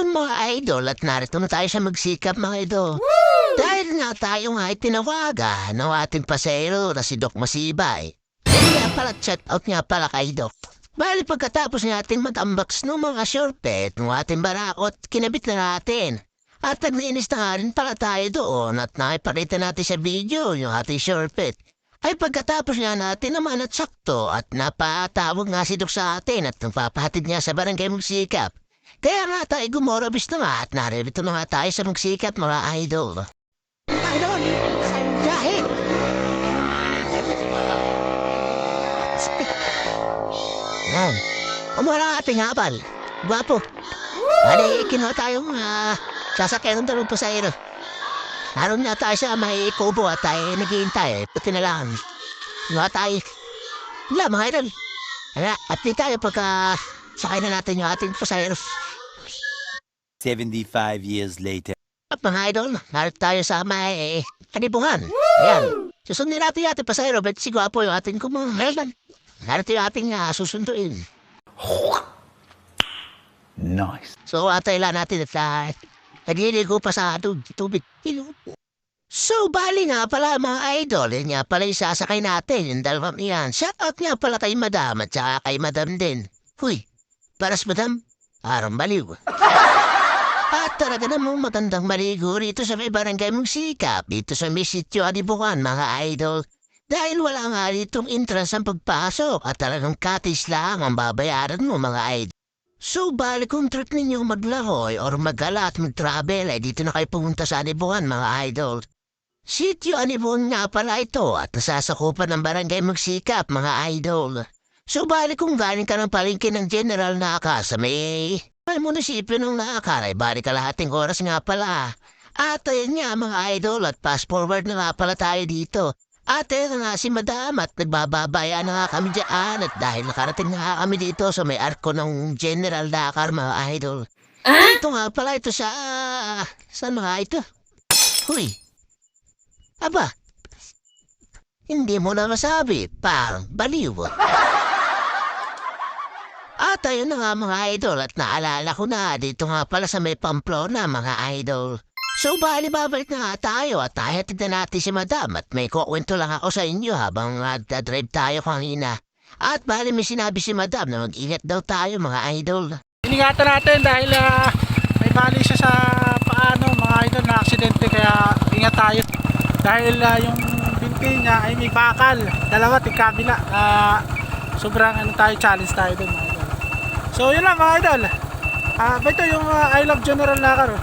Ayun mga idol at narito na tayo sa magsikap mga idol. Woo! Dahil nga tayo nga ay tinawagan ng ating pasero na si Doc Masibay. Kaya pala chat out nga pala kay Doc. Bali pagkatapos natin mag-unbox ng mga shortpet ng ating barakot, kinabit na natin. At naglinis na nga rin pala tayo doon at nakipakita natin sa video yung ating shortpet. Ay pagkatapos nga natin naman at sakto at napatawag nga si Doc sa atin at nagpapahatid nga sa barangay magsikap. Kaya nga tayo gumorabis na nga at naririto na nga tayo sa magsikat mga idol. Idol, saan dahil? Yan, umara ating habal. Gwapo. Bali, kinuha tayong sasakyan ng dalawang pasahero. Naroon nga tayo sa may kubo at tayo naghihintay. Puti na lang. Kinuha tayo. Wala mga idol. At di tayo pagka sakay na natin yung ating pasahero. 75 years later. At mga idol, narito tayo sa may kanibungan. Ayan. Susundin natin yung ating pasahero, bet si Gwapo yung ating kumahaldan. Narito yung ating susunduin. Nice. So, atay lang natin at nagliligo pa sa tubig. So, bali nga pala mga idol, yun nga pala yung sasakay natin, yung dalawang yan. Shoutout nga pala kay Madam at saka kay Madam din. Huy, paras Madam, arang baliw. At talaga namang magandang maligo rito sa may barangay magsikap, dito sa may sityo Adibukan mga idol. Dahil wala nga ditong entrance ang pagpasok at talagang cottage lang ang babayaran mo mga idol. So bali kung trip ninyo maglahoy or magala at mag-travel ay dito na kayo pumunta sa Adibukan mga idol. Sityo Adibukan nga pala ito at nasasakupan ng barangay magsikap mga idol. So bali kung galing ka ng palengke ng General Naka sa may munisipyo ng Nakar ay bali kalahating oras nga pala. At ayun nga mga idol at fast forward na nga pala tayo dito. At ayun nga si Madam at nagbababaya na nga kami dyan at dahil nakarating na nga kami dito sa may arko ng General Nakar mga idol. Ito nga pala ito sa... saan mga ito? Huy! Aba! Hindi mo na masabi, parang baliw. At ayun na nga mga idol at naalala ko na dito nga pala sa may Pamplona mga idol. So bali babalik na nga tayo at hatid na natin si Madam at may kukwento lang ako sa inyo habang drive tayo kanina. At bali may sinabi si Madam na mag-ingat daw tayo mga idol. Iningatan natin dahil may bali siya sa paano mga idol na aksidente kaya ingat tayo. Dahil yung binti niya ay may bakal, dalawa tigkabila. Sobrang tayo challenge tayo dun mga idol. So yun lang mga idol. Ito yung I Love General Nakar.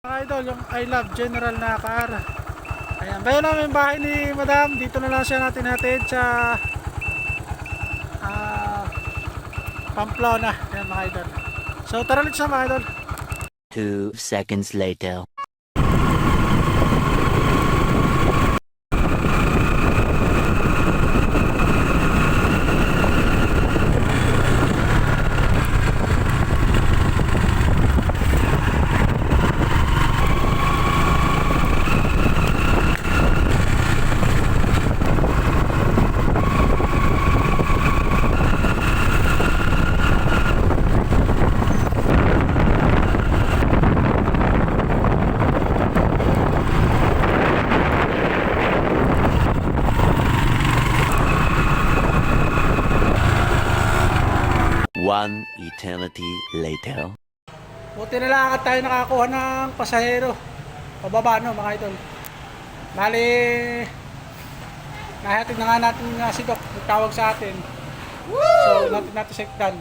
Mga idol, yung I Love General Nakar. Ayan, bayan namin yung bahay ni Madam. Dito na lang siya natin hatid sa Pamplona. Ayan mga idol. So tara ulit sa mga idol. 2 seconds later. One eternity later. Buti na lang tayo nakakuha ng pasahero. Pababa no mga idol. Bali, nahatid na nga natin si Doc. Nagtawag sa atin. So natin sektan.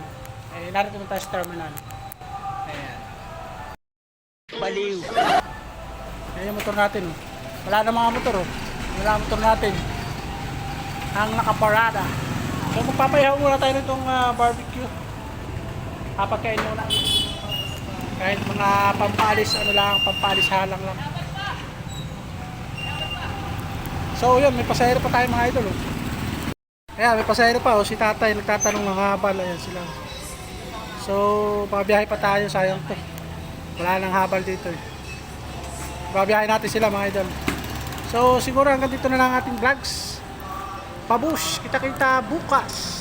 Narito na tayo sa terminal. Ayan. Baliw. Ayan yung motor natin. Wala na mga motor. Wala ang motor natin. Ang nakaparada. So magpapayaw muna tayo nitong barbecue. Kapagkain muna. Kahit mga pampalis, pampalis halang lang. So yun, may pasahero pa tayo mga idol. Ayan, may pasahero pa. Si tatay nagtatanong ng habal. Ayan sila. So, pabiyahe pa tayo. Sayang to. Wala nang habal dito eh. Pabiyahe natin sila mga idol. So, siguro hanggang dito na lang ating vlogs. Pabush! Kita-kita bukas!